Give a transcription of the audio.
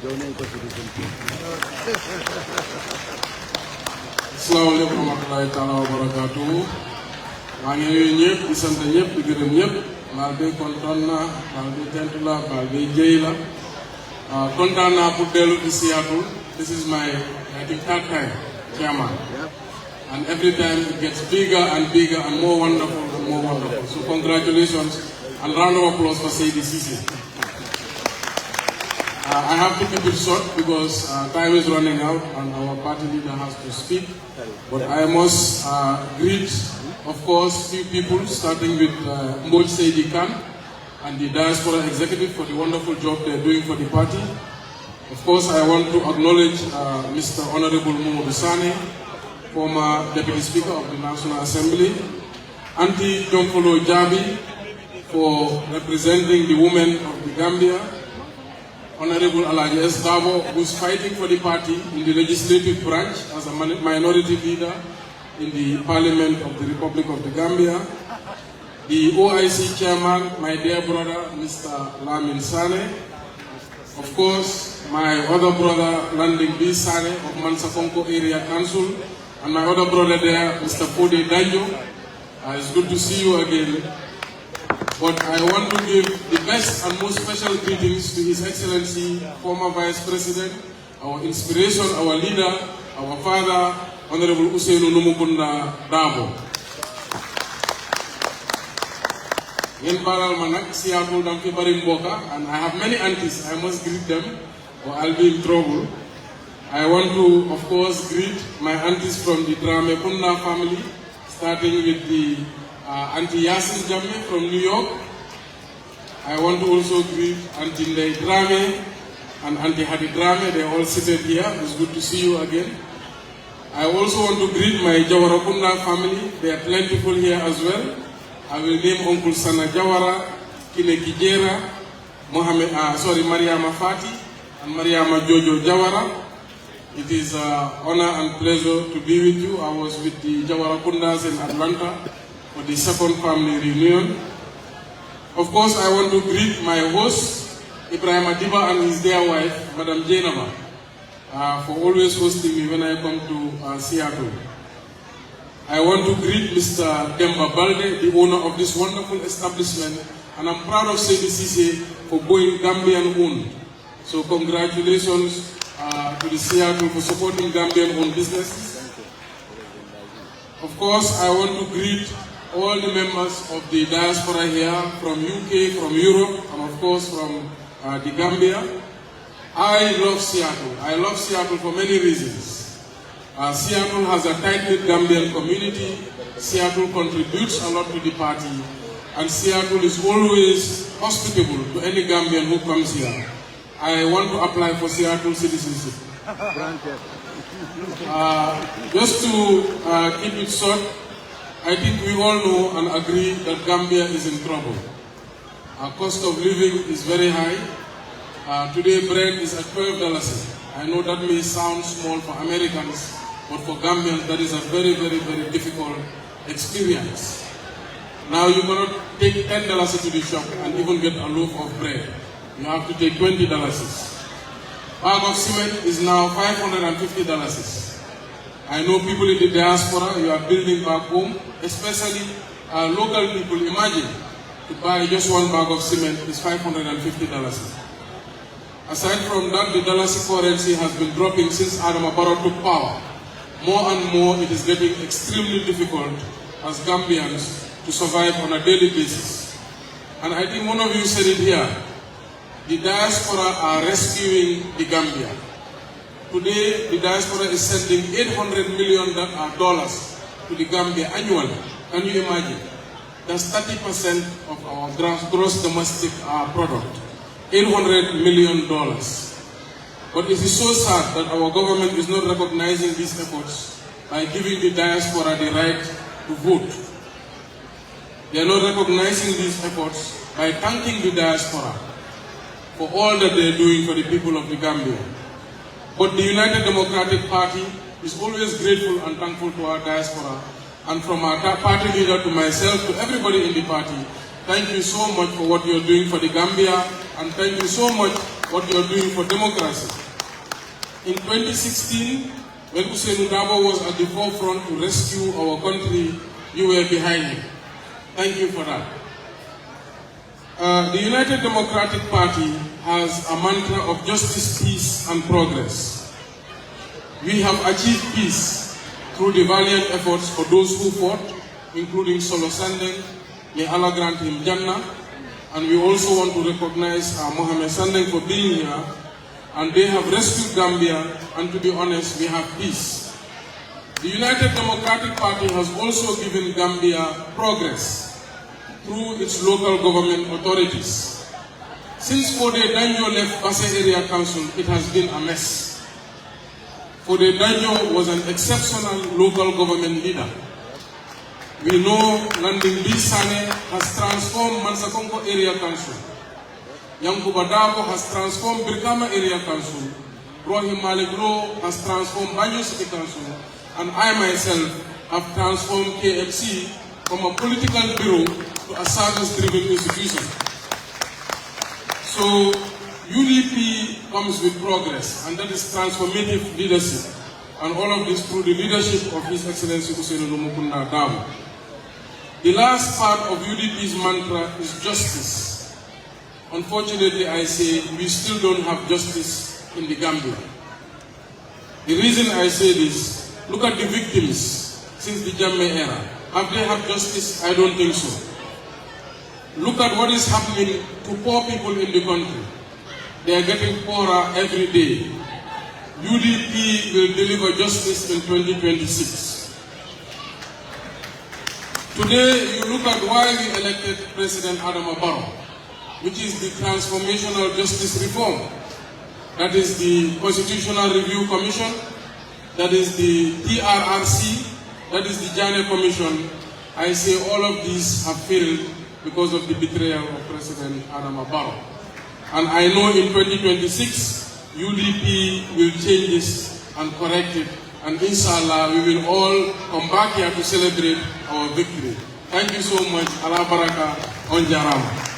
Assalamualaikum warahmatullahi wabarakatuh. maa ngi nuyu ñëpp di sant ñëpp di gërëm ñëpp baal bi kontaan naa baal bi tent la baal bi jëy la kontaan naa pour dellu di Seattle. This is my, I think, third time chairman, and every time it gets bigger and bigger and more wonderful and more wonderful. So congratulations and round of applause for Seydi Cissé. I have to keep it short because time is running out and our party leader has to speak. But I must greet, of course, few people, starting with Mboj Seydi Khan and the diaspora executive for the wonderful job they're doing for the party. Of course, I want to acknowledge Mr. Honorable Mamadou Sane, former Deputy Speaker of the National Assembly, Auntie Jomfolo Jabi, for representing the women of the Gambia, Honorable Alaji S. Dabo, who's fighting for the party in the legislative branch as a minority leader in the Parliament of the Republic of the Gambia, the OIC chairman, my dear brother, Mr. Lamin Sane, of course, my other brother, Landing B. Sane of Mansakonko Area Council, and my other brother there, Mr. Fode Danjo. It's good to see you again. But I want to give the best and most special greetings to His Excellency, former Vice President, our inspiration, our leader, our father, Honorable Usainu Numukunda Dabo. In Baral Manak, Seattle, Dampi Barimboka, and I have many aunties. I must greet them or I'll be in trouble. I want to, of course, greet my aunties from the Drame Kunda family, starting with the Auntie Yasin Jamme from New York. I want to also greet Auntie Ndei Drame and Auntie Hadi Drame. They're all seated here. It's good to see you again. I also want to greet my Jawara Kunda family. They are plentiful here as well. I will name Uncle Sana Jawara, Kine Kijera, Mariama Fati, and Mariama Jojo Jawara. It is an honor and pleasure to be with you. I was with the Jawara Kundas in Atlanta for the second family reunion. Of course, I want to greet my host, Ibrahim Adiba, and his dear wife, Madam Jainaba, for always hosting me when I come to Seattle. I want to greet Mr. Demba Balde, the owner of this wonderful establishment, and I'm proud of Seydi Cissé for going Gambian-owned. So congratulations to the Seattle for supporting Gambian-owned businesses. Of course, I want to greet all the members of the diaspora here from UK, from Europe, and of course from the Gambia. I love Seattle. I love Seattle for many reasons. Seattle has a tight-knit Gambian community. Seattle contributes a lot to the party. And Seattle is always hospitable to any Gambian who comes here. I want to apply for Seattle citizenship. Just to keep it short, I think we all know and agree that Gambia is in trouble. Our cost of living is very high. Today bread is at $12. I know that may sound small for Americans, but for Gambians that is a very, very, very difficult experience. Now you cannot take $10 to the shop and even get a loaf of bread. You have to take $20. Bag of cement is now $550. I know people in the diaspora, you are building back home, especially local people. Imagine, to buy just one bag of cement is $550. Aside from that, the dollar currency has been dropping since Adama Barrow took power. More and more, it is getting extremely difficult as Gambians to survive on a daily basis. And I think one of you said it here, the diaspora are rescuing the Gambia. Today, the diaspora is sending $800 million to the Gambia annually. Can you imagine? That's 30% of our gross domestic product. $800 million. But it is so sad that our government is not recognizing these efforts by giving the diaspora the right to vote. They are not recognizing these efforts by thanking the diaspora for all that they are doing for the people of the Gambia. But the United Democratic Party is always grateful and thankful to our diaspora. And from our party leader to myself, to everybody in the party, thank you so much for what you're doing for the Gambia, and thank you so much what you're doing for democracy. In 2016, when Ousainou Darboe was at the forefront to rescue our country, you were behind him. Thank you for that. The United Democratic Party has a mantra of justice, peace, and progress. We have achieved peace through the valiant efforts for those who fought, including Solo Sandeng, may Allah grant him Jannah, and we also want to recognize Mohamed Sandeng for being here, and they have rescued Gambia, and to be honest, we have peace. The United Democratic Party has also given Gambia progress through its local government authorities. Since Fode Danjo left Basse Area Council, it has been a mess. Fode Danjo was an exceptional local government leader. We know Landing Bisane has transformed Mansakongo Area Council. Yankuba Dabo has transformed Birkama Area Council. Rohim Malegro has transformed Banyo City Council. And I myself have transformed KMC from a political bureau to a service-driven institution. So UDP comes with progress, and that is transformative leadership. And all of this through the leadership of His Excellency Ousainou Darboe. The last part of UDP's mantra is justice. Unfortunately, I say we still don't have justice in the Gambia. The reason I say this, look at the victims since the Jammeh era. Have they had justice? I don't think so. Look at what is happening to poor people in the country. They are getting poorer every day. UDP will deliver justice in 2026. Today, you look at why we elected President Adama Barrow, which is the Transformational Justice Reform. That is the Constitutional Review Commission. That is the TRRC. That is the Janneh Commission. I say all of these have failed because of the betrayal of President Adama Barrow. And I know in 2026, UDP will change this and correct it. And inshallah, we will all come back here to celebrate our victory. Thank you so much. Allah Baraka on Jarama.